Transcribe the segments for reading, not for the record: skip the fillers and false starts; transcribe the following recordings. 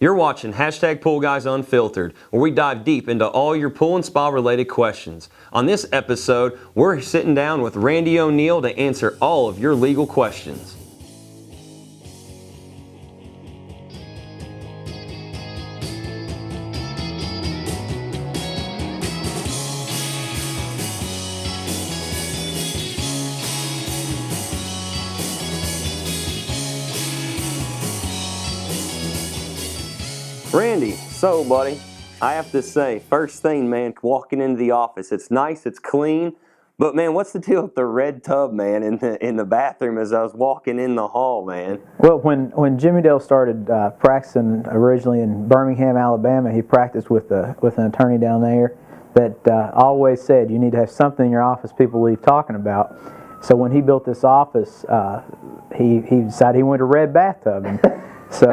You're watching Pool Guys Unfiltered, where we dive deep into all your pool and spa related questions. On this episode, we're sitting down with Randy O'Neill to answer all of your legal questions. Randy, so buddy, I have to say, first thing, man, walking into the office, it's nice, it's clean, but man, what's the deal with the red tub, man, in the bathroom as I was walking in the hall, man? Well, when Jimmy Dale started practicing originally in Birmingham, Alabama, he practiced with an attorney down there that always said you need to have something in your office people leave talking about. So when he built this office, he decided he wanted a red bathtub. And so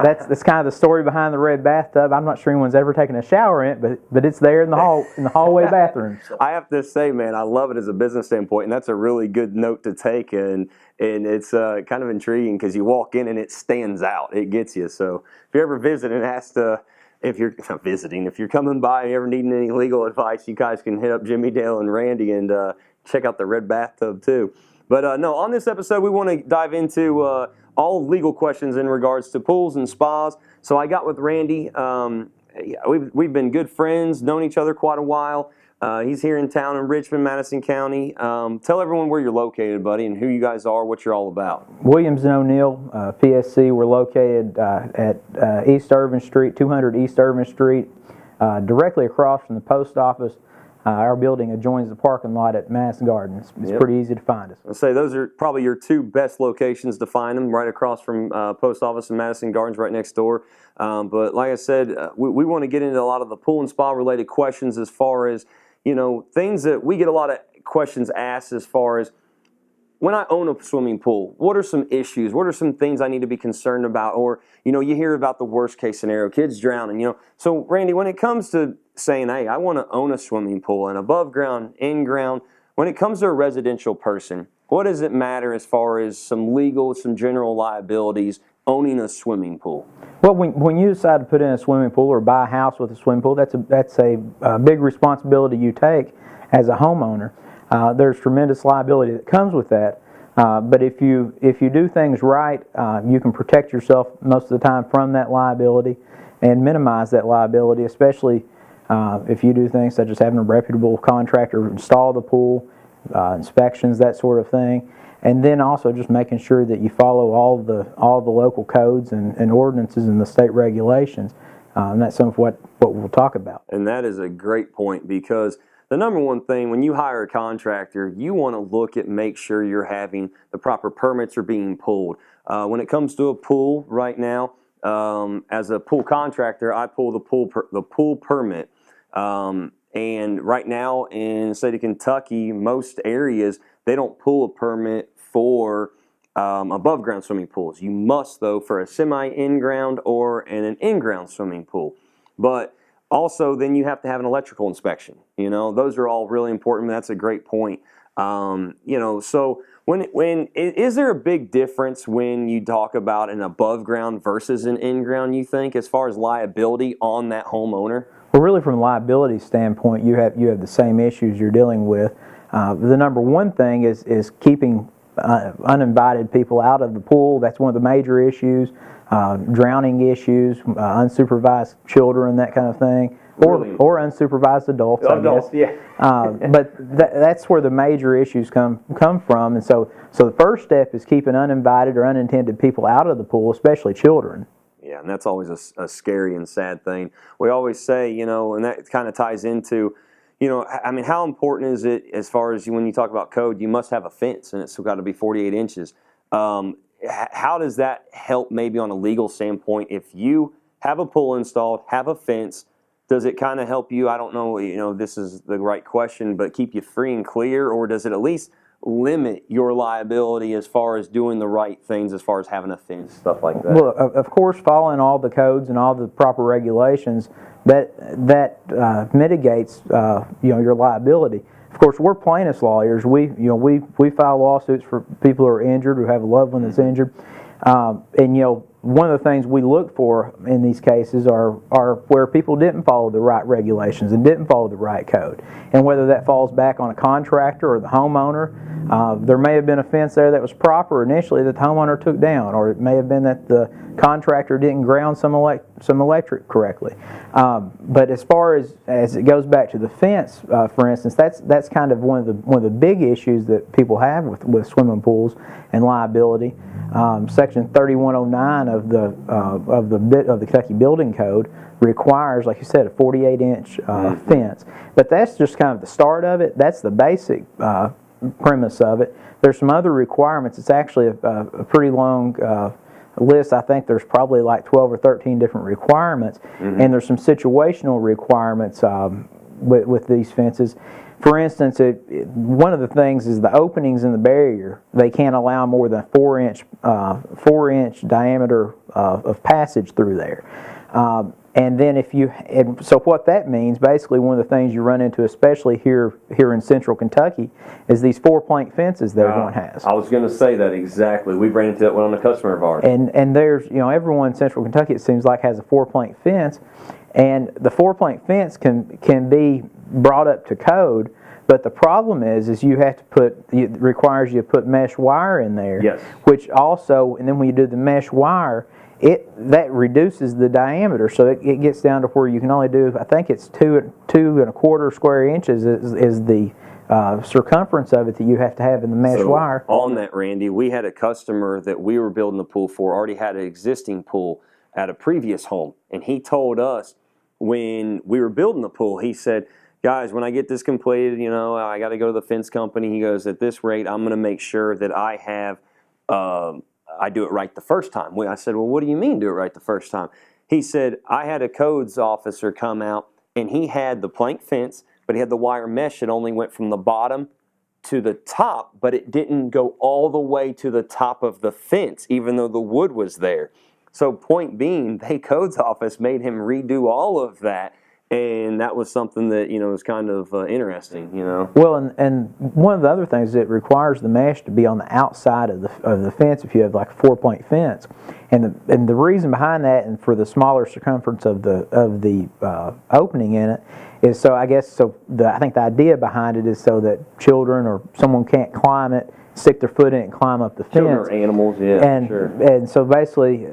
that's kind of the story behind the red bathtub. I'm not sure anyone's ever taken a shower in it, but it's there in the hallway bathroom. I have to say, man, I love it as a business standpoint, and that's a really good note to take, and it's kind of intriguing because you walk in and it stands out. It gets you. So if you ever visit and ask if you're not visiting, if you're coming by and you ever needing any legal advice, you guys can hit up Jimmy Dale and Randy and check out the red bathtub too. But no, on this episode, we want to dive into all legal questions in regards to pools and spas. So I got with Randy. We've been good friends, known each other quite a while. He's here in town in Richmond, Madison County. Tell everyone where you're located, buddy, and who you guys are, what you're all about. Williams and O'Neill, P.S.C. We're located at East Irvine Street, 200 East Irvine Street, directly across from the post office. Our building adjoins the parking lot at Mass Gardens. It's pretty easy to find us. I'll say those are probably your two best locations to find them, right across from post office and Madison Gardens, right next door. But like I said, we want to get into a lot of the pool and spa related questions as far as, things that we get a lot of questions asked as far as, when I own a swimming pool, what are some issues? What are some things I need to be concerned about? Or, you hear about the worst case scenario, kids drowning, So, Randy, when it comes to saying, hey, I want to own a swimming pool, and above ground, in ground, when it comes to a residential person, what does it matter as far as some legal, some general liabilities owning a swimming pool? Well, when you decide to put in a swimming pool or buy a house with a swimming pool, that's a big responsibility you take as a homeowner. There's tremendous liability that comes with that, but if you do things right, you can protect yourself most of the time from that liability and minimize that liability, especially if you do things such as having a reputable contractor install the pool, inspections, that sort of thing, and then also just making sure that you follow all the local codes and ordinances and the state regulations. And that's some of what we'll talk about. And that is a great point, because the number one thing when you hire a contractor, you want to look at make sure you're having the proper permits are being pulled. When it comes to a pool right now, as a pool contractor, I pull the pool permit. And right now in the state of Kentucky, most areas, they don't pull a permit for above ground swimming pools. You must, though, for a semi in-ground or an in-ground swimming pool. But also, then you have to have an electrical inspection. Those are all really important. That's a great point. So when is there a big difference when you talk about an above ground versus an in ground, you think, as far as liability on that homeowner? Well, really, from a liability standpoint, you have the same issues you're dealing with. The number one thing is keeping uninvited people out of the pool. That's one of the major issues. Drowning issues, unsupervised children, that kind of thing, or unsupervised adults. Adults, I guess. Yeah. But that's where the major issues come from. And so the first step is keeping uninvited or unintended people out of the pool, especially children. Yeah, and that's always a scary and sad thing. We always say, and that kind of ties into, how important is it as far as when you talk about code, you must have a fence, and it's got to be 48 inches. How does that help maybe on a legal standpoint? If you have a pool installed, have a fence, does it kind of help you, I don't know, this is the right question, but keep you free and clear, or does it at least limit your liability as far as doing the right things, as far as having a fence, stuff like that? Well, of course, following all the codes and all the proper regulations, that mitigates your liability. Of course, we're plaintiffs lawyers. We file lawsuits for people who are injured or have a loved one that's injured, and one of the things we look for in these cases are where people didn't follow the right regulations and didn't follow the right code. And whether that falls back on a contractor or the homeowner, there may have been a fence there that was proper initially that the homeowner took down, or it may have been that the contractor didn't ground some electric correctly. But as far as it goes back to the fence, for instance, that's kind of one of the big issues that people have with swimming pools and liability. Section 3109 of the Kentucky Building Code requires, like you said, a 48-inch fence. But that's just kind of the start of it. That's the basic premise of it. There's some other requirements. It's actually a pretty long list. I think there's probably like 12 or 13 different requirements, and there's some situational requirements with these fences. For instance, one of the things is the openings in the barrier. They can't allow more than 4-inch diameter of passage through there. And then so what that means, basically one of the things you run into, especially here in central Kentucky, is these 4-plank fences that everyone has. I was going to say that exactly. We ran into that one on a customer of ours. And there's, everyone in central Kentucky, it seems like, has a 4-plank fence, and the 4-plank fence can be brought up to code. But the problem is you have to it requires you to put mesh wire in there. Yes. Which also, and then when you do the mesh wire, that reduces the diameter, so it gets down to where you can only do, I think it's 2.25 square inches is the circumference of it that you have to have in the mesh wire. On that, Randy, we had a customer that we were building the pool for, already had an existing pool at a previous home, and he told us when we were building the pool, he said, guys, when I get this completed, I got to go to the fence company. He goes, at this rate, I'm going to make sure that I do it right the first time. I said, well, what do you mean do it right the first time? He said, I had a codes officer come out, and he had the plank fence, but he had the wire mesh. It only went from the bottom to the top, but it didn't go all the way to the top of the fence, even though the wood was there. So point being, the codes office made him redo all of that. And that was something that, was kind of interesting, Well, and one of the other things, it requires the mesh to be on the outside of the fence if you have like a 4-plank fence. And the reason behind that, and for the smaller circumference of the opening in it, is I think the idea behind it is so that children or someone can't climb it, stick their foot in it and climb up the fence. Children or animals, yeah, sure. And so basically,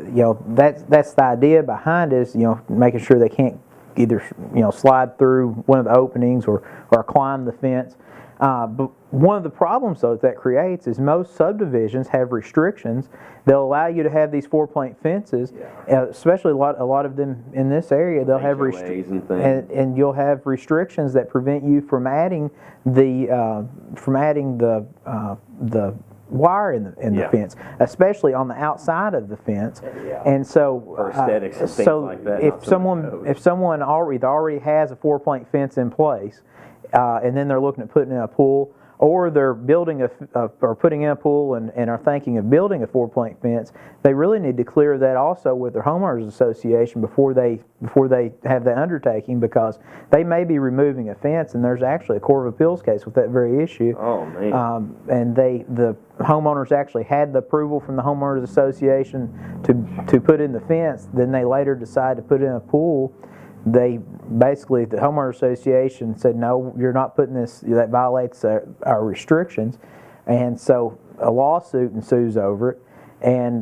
that's the idea behind it, is, making sure they can't either slide through one of the openings or climb the fence. But one of the problems though that creates is most subdivisions have restrictions. They'll allow you to have these 4-plank fences, especially a lot of them in this area. They'll have restrictions and you'll have restrictions that prevent you from adding the wire in the fence, especially on the outside of the fence. And so for aesthetics and things like that. If someone already has a 4-plank fence in place, and then they're looking at putting in a pool, or they're building or putting in a pool and are thinking of building a 4-plank fence, they really need to clear that also with their homeowners association before they have the undertaking, because they may be removing a fence, and there's actually a Court of Appeals case with that very issue. Oh man! And the homeowners actually had the approval from the homeowners association to put in the fence. Then they later decided to put in a pool. The homeowner association said, no, you're not putting this, that violates our restrictions. And so a lawsuit ensues over it, and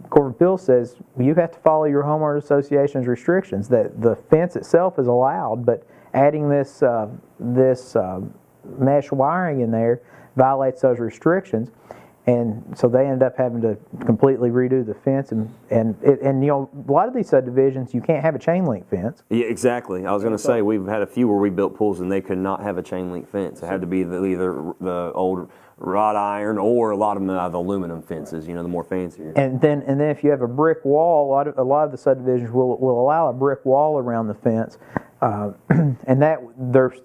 Court of Appeals says, well, you have to follow your homeowner association's restrictions. That the fence itself is allowed, but adding this mesh wiring in there violates those restrictions. And so they ended up having to completely redo the fence, and a lot of these subdivisions you can't have a chain link fence. Yeah, exactly. I was going to say we've had a few where we built pools and they could not have a chain link fence. It had to be either the old wrought iron, or a lot of them the aluminum fences. The more fancier. And then if you have a brick wall, a lot of the subdivisions will allow a brick wall around the fence. And that there's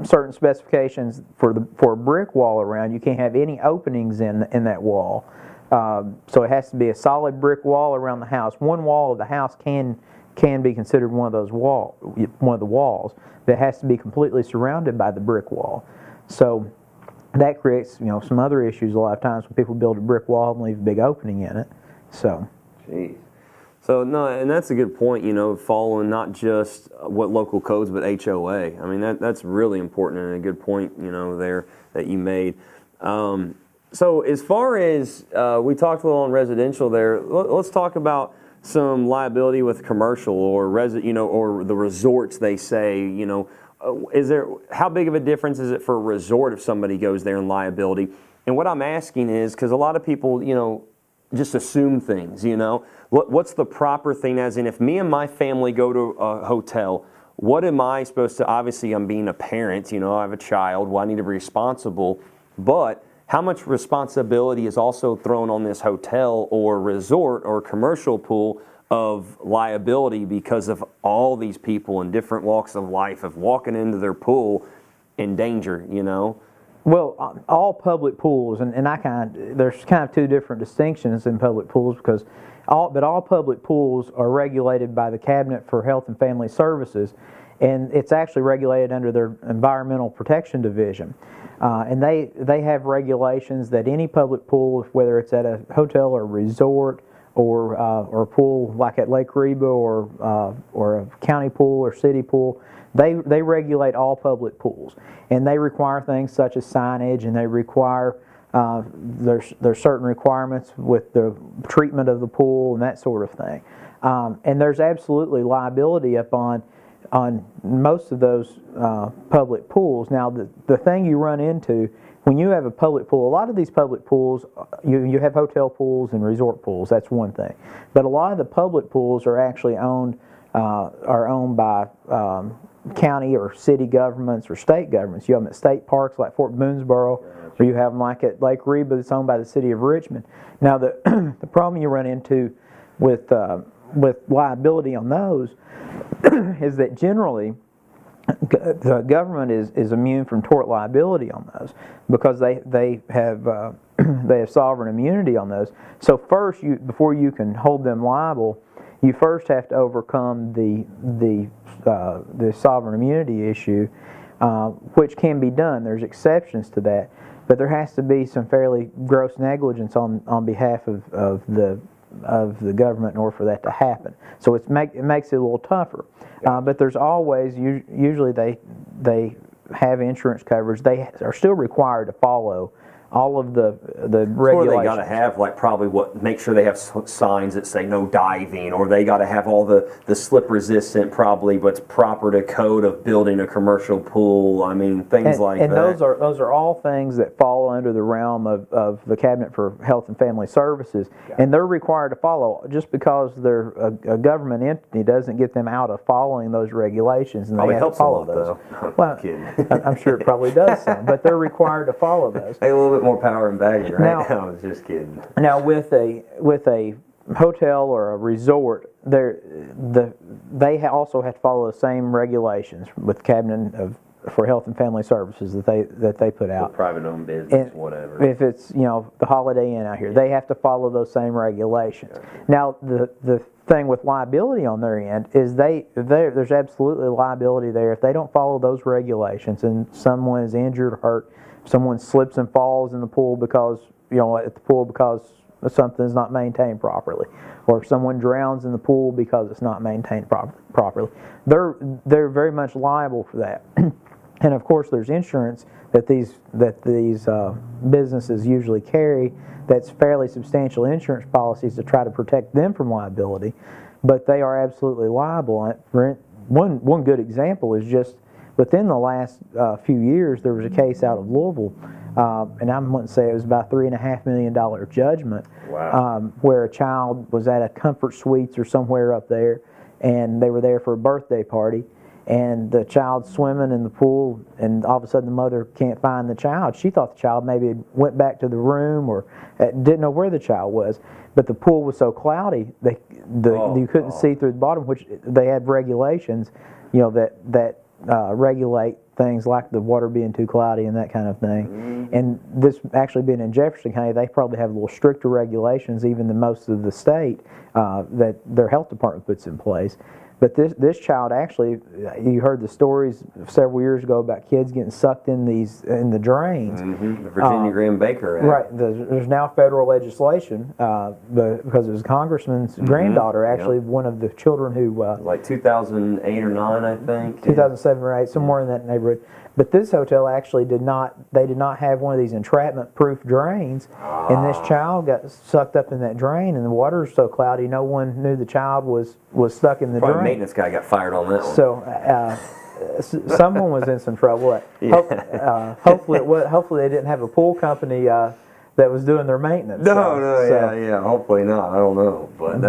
certain specifications for a brick wall around. You can't have any openings in that wall, so it has to be a solid brick wall around the house. One wall of the house can be considered one of the walls, but it has to be completely surrounded by the brick wall. So that creates some other issues a lot of times when people build a brick wall and leave a big opening in it. So. Jeez. So no, and that's a good point. Following not just what local codes, but HOA. I mean, that's really important and a good point. There that you made. So as far as we talked a little on residential there, let's talk about some liability with commercial or or the resorts. They say, how big of a difference is it for a resort if somebody goes there in liability? And what I'm asking is, because a lot of people, just assume things, What's the proper thing, as in if me and my family go to a hotel, what am I supposed to, obviously I'm being a parent, I have a child, well I need to be responsible, but how much responsibility is also thrown on this hotel or resort or commercial pool of liability because of all these people in different walks of life of walking into their pool in danger, Well, all public pools, and there's kind of two different distinctions in public pools because all public pools are regulated by the Cabinet for Health and Family Services, and it's actually regulated under their Environmental Protection Division. And they have regulations that any public pool, whether it's at a hotel or resort or a pool like at Lake Reba or a county pool or city pool, they regulate all public pools, and they require things such as signage, and they require there's certain requirements with the treatment of the pool and that sort of thing. And there's absolutely liability up on most of those public pools. Now, the thing you run into when you have a public pool, a lot of these public pools, you have hotel pools and resort pools. That's one thing, but a lot of the public pools are actually owned by county or city governments or state governments. You have them at state parks like Fort Boonesboro, or you have them like at Lake Reba that's owned by the city of Richmond. Now, the the problem you run into with liability on those is that generally the government is immune from tort liability on those because they have they have sovereign immunity on those. So first, before you can hold them liable, you first have to overcome the sovereign immunity issue, which can be done. There's exceptions to that, but there has to be some fairly gross negligence on behalf of the government in order for that to happen. So it makes it a little tougher. But there's always, usually they have insurance coverage. They are still required to follow all of the regulations. Or they got to have make sure they have signs that say no diving, or they got to have all the slip resistant probably what's proper to code of building a commercial pool. I mean, things like that. And those are all things that fall under the realm of the Cabinet for Health and Family Services, and they're required to follow. Just because they're a government entity doesn't get them out of following those regulations, and they have to follow those. Well, I'm sure it probably does some, but they're required to follow those. Hey, a little bit more power and baggage right now. I was just kidding. Now, with a hotel or a resort, they also have to follow the same regulations with Cabinet for Health and Family Services that they put out. Private-owned business, whatever. If it's the Holiday Inn out here, they have to follow those same regulations. Okay. Now, the thing with liability on their end is there's absolutely liability there if they don't follow those regulations and someone is injured or hurt. Someone slips and falls in the pool because something is not maintained properly, or if someone drowns in the pool because it's not maintained properly, they're very much liable for that. And of course, there's insurance that these businesses usually carry. That's fairly substantial insurance policies to try to protect them from liability, but they are absolutely liable. One good example is just within the last few years, there was a case out of Louisville, and I wouldn't say it was about $3.5 million judgment. Wow. Where a child was at a Comfort Suites or somewhere up there, and they were there for a birthday party, and the child's swimming in the pool, and all of a sudden the mother can't find the child. She thought the child maybe went back to the room or didn't know where the child was, but the pool was so cloudy you couldn't see through the bottom, which they had regulations, that regulate things like the water being too cloudy and that kind of thing. Mm-hmm. And this actually being in Jefferson County, they probably have a little stricter regulations even than most of the state that their health department puts in place. But this child actually, you heard the stories several years ago about kids getting sucked in the drains. Mm-hmm. The Virginia Graham Baker Act. Right. There's now federal legislation, because it was a congressman's granddaughter, actually one of the children who like 2008 or 9, I think. 2007 or 8, somewhere in that neighborhood. But this hotel actually did not have one of these entrapment-proof drains, and this child got sucked up in that drain, and the water was so cloudy, no one knew the child was stuck in the drain. Probably maintenance guy got fired on that one. So someone was in some trouble. Hopefully they didn't have a pool company that was doing their maintenance. Yeah. Hopefully not. I don't know, but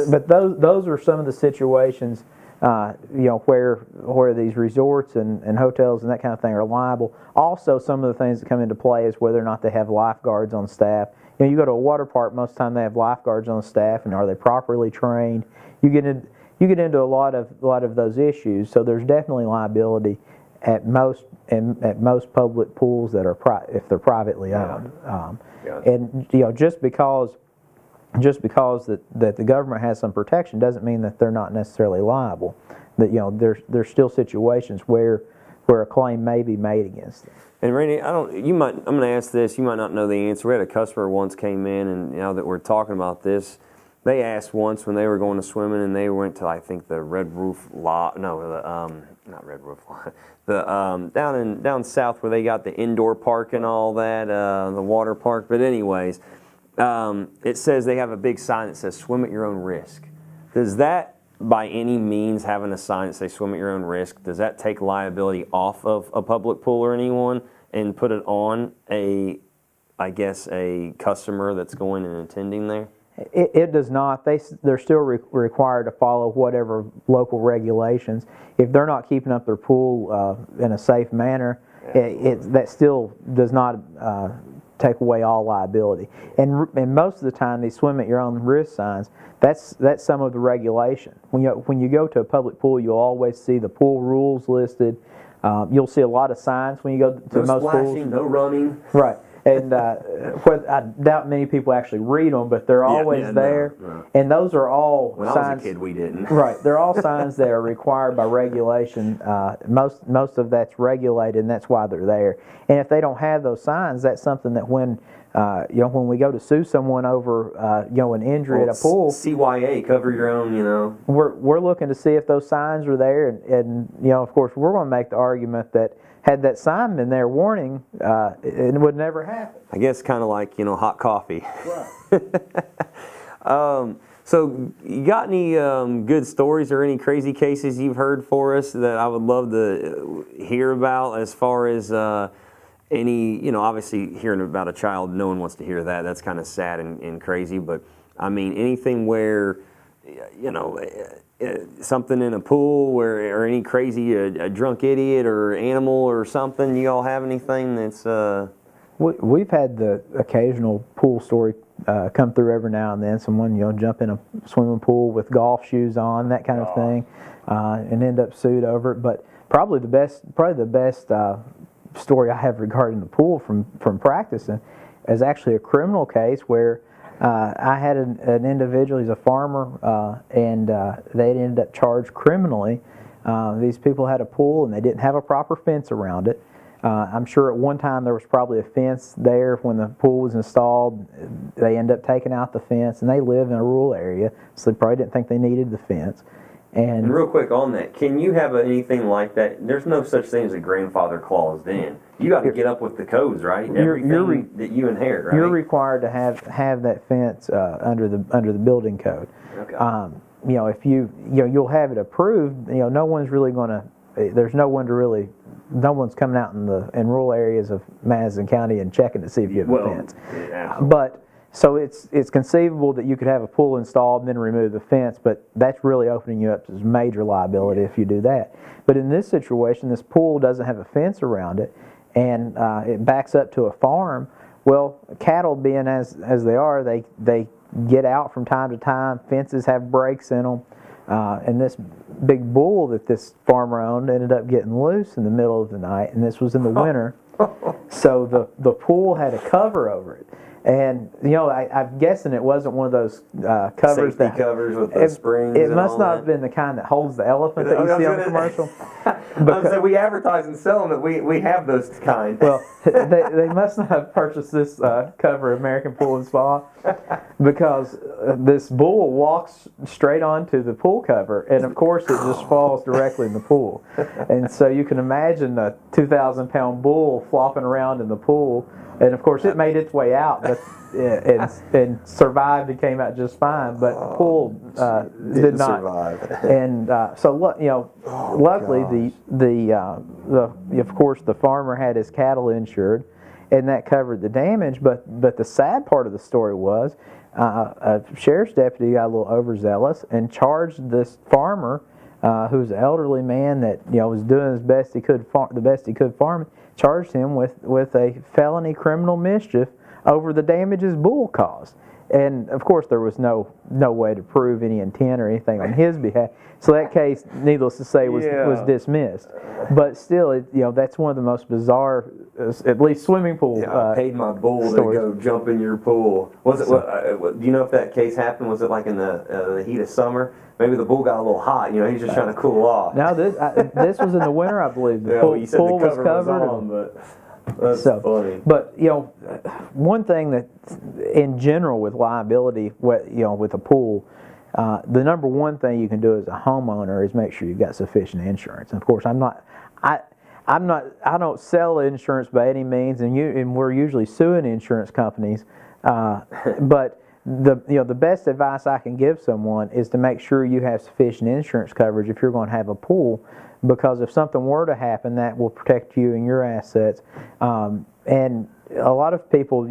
but those are some of the situations. Where these resorts and hotels and that kind of thing are liable. Also, some of the things that come into play is whether or not they have lifeguards on staff. You go to a water park, most of the time they have lifeguards on staff, and are they properly trained? You get into a lot of those issues. So there's definitely liability at most public pools that are if they're privately owned. And just because that the government has some protection doesn't mean that they're not necessarily liable. That there's still situations where a claim may be made against them. And Randy, I'm going to ask this. You might not know the answer. We had a customer once came in, and now that we're talking about this, they asked once when they were going to swimming, and they went to, I think, the Red Roof Lot. No, not Red Roof Lot. The down south where they got the indoor park and all that, the water park. But anyways. It says they have a big sign that says swim at your own risk. Does that, by any means, having a sign that says swim at your own risk, does that take liability off of a public pool or anyone and put it on a customer that's going and attending there? It does not. They're still required to follow whatever local regulations. If they're not keeping up their pool in a safe manner, that still does not take away all liability. And most of the time, these swim at your own risk signs, that's some of the regulation. When you go to a public pool, you'll always see the pool rules listed. You'll see a lot of signs when you go to most pools. No running. Right. And I doubt many people actually read them, but they're always there. No. And those are all when signs. I was a kid, we didn't. Right. They're all signs that are required by regulation. Most of that's regulated, and that's why they're there. And if they don't have those signs, that's something that when we go to sue someone over an injury at a pool, CYA, cover your own. We're looking to see if those signs are there, and of course we're going to make the argument that had that sign been there warning, it would never happen. I guess kind of like hot coffee. Right. So you got any good stories or any crazy cases you've heard for us that I would love to hear about, as far as any, obviously hearing about a child, no one wants to hear that. That's kind of sad and crazy. But I mean, anything where, something in a pool or any crazy, a drunk idiot or animal or something, you all have anything that's... We've had the occasional pool story come through every now and then. Someone, jump in a swimming pool with golf shoes on, that kind of thing, and end up sued over it. But probably the best story I have regarding the pool from practicing is actually a criminal case where I had an individual. He's a farmer, and they ended up charged criminally. These people had a pool and they didn't have a proper fence around it. I'm sure at one time there was probably a fence there when the pool was installed. They ended up taking out the fence, and they live in a rural area, so they probably didn't think they needed the fence. And real quick on that, can you have anything like that? There's no such thing as a grandfather clause then. You got to get up with the codes, right? Everything that you inherit, right? You're required to have that fence under the building code. Okay. If you'll have it approved. No one's really going to. There's no one to really. No one's coming out in rural areas of Madison County and checking to see if you have a fence. Yeah. But so it's conceivable that you could have a pool installed and then remove the fence, but that's really opening you up to major liability if you do that. But in this situation, this pool doesn't have a fence around it, and it backs up to a farm. Well, cattle being as they are, they get out from time to time. Fences have breaks in them. And this big bull that this farmer owned ended up getting loose in the middle of the night, and this was in the winter. So the pool had a cover over it. And I'm guessing it wasn't one of those covers Safety covers with the springs. It must not have been the kind that holds the elephant that you see on the commercial. Because we advertise and sell them, but we have those kind. Well, they must not have purchased this cover of American Pool and Spa, because this bull walks straight onto the pool cover, and of course it just falls directly in the pool. And so you can imagine the 2,000-pound bull flopping around in the pool. And of course, it made its way out, but and survived and came out just fine. But the pool did not survive. And so luckily, of course the farmer had his cattle insured, and that covered the damage. But the sad part of the story was a sheriff's deputy got a little overzealous and charged this farmer, who's an elderly man that was doing the best he could farming. Charged him with a felony criminal mischief over the damages bull caused. And of course there was no way to prove any intent or anything on his behalf. So that case, needless to say, was dismissed. But still, that's one of the most bizarre, at least swimming pool. I paid my bull stories. to go jump in your pool. Was it? Do you know if that case happened? Was it like in the heat of summer? Maybe the bull got a little hot. He's just trying to cool off. No, this was in the winter, I believe. The pool was covered. That's funny. But one thing that, in general, with liability, with a pool, the number one thing you can do as a homeowner is make sure you've got sufficient insurance. And of course, I don't sell insurance by any means, and we're usually suing insurance companies. But the best advice I can give someone is to make sure you have sufficient insurance coverage if you're going to have a pool, because if something were to happen, that will protect you and your assets. And a lot of people,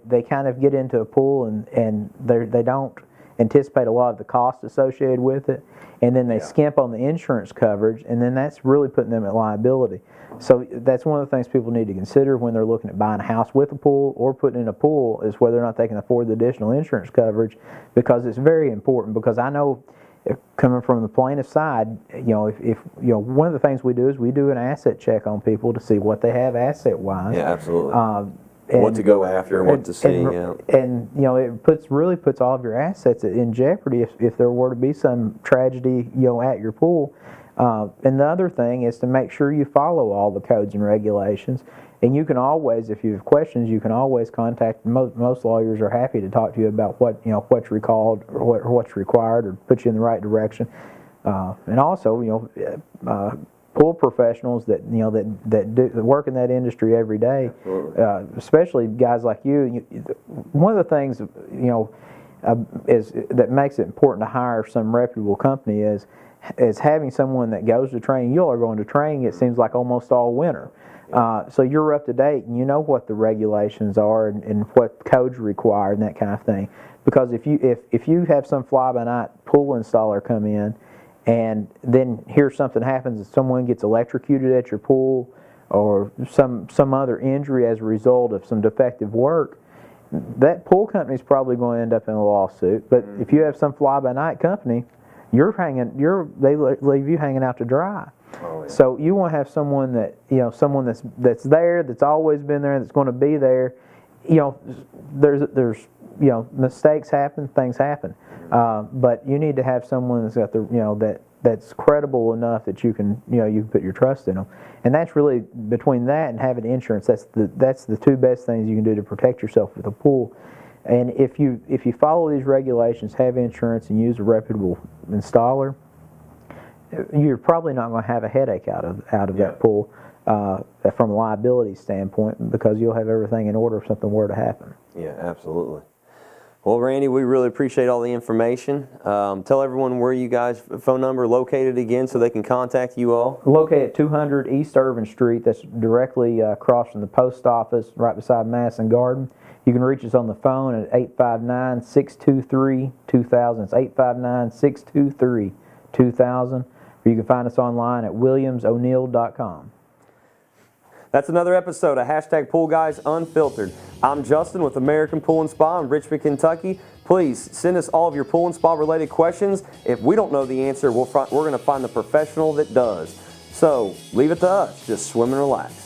they kind of get into a pool and they don't anticipate a lot of the costs associated with it, and then they skimp on the insurance coverage, and then that's really putting them at liability. So that's one of the things people need to consider when they're looking at buying a house with a pool or putting in a pool, is whether or not they can afford the additional insurance coverage, because it's very important. Because I know, coming from the plaintiff side, if one of the things we do is we do an asset check on people to see what they have asset-wise. Yeah, absolutely. What to go after and what to see. And it really puts all of your assets in jeopardy if there were to be some tragedy at your pool. And the other thing is to make sure you follow all the codes and regulations. And you can always, if you have questions, you can always contact. Most lawyers are happy to talk to you about what's recalled or what's required, or put you in the right direction. And also, pool professionals that work in that industry every day, especially guys like you. One of the things is that makes it important to hire some reputable company is having someone that goes to training. You all are going to training, it seems like, almost all winter. So you're up to date and you know what the regulations are and what codes require and that kind of thing. Because if you have some fly-by-night pool installer come in and then here something happens and someone gets electrocuted at your pool, or some other injury as a result of some defective work, that pool company is probably going to end up in a lawsuit. But if you have some fly-by-night company, they leave you hanging out to dry. Oh, yeah. So you want to have someone that's there, that's always been there, that's going to be there. There's mistakes happen, things happen, but you need to have someone that's got that's credible enough that you can put your trust in them. And that's really, between that and having insurance, that's the two best things you can do to protect yourself with a pool. And if you follow these regulations, have insurance, and use a reputable installer, you're probably not going to have a headache out of that pool from a liability standpoint, because you'll have everything in order if something were to happen. Yeah, absolutely. Well, Randy, we really appreciate all the information. Tell everyone where you guys' phone number located again so they can contact you all. Located at 200 East Irvine Street. That's directly across from the post office, right beside Madison Garden. You can reach us on the phone at 859-623-2000. It's 859-623-2000. Or you can find us online at williamsoneil.com. That's another episode of Hashtag Pool Guys Unfiltered. I'm Justin with American Pool and Spa in Richmond, Kentucky. Please send us all of your pool and spa related questions. If we don't know the answer, we're going to find the professional that does. So leave it to us. Just swim and relax.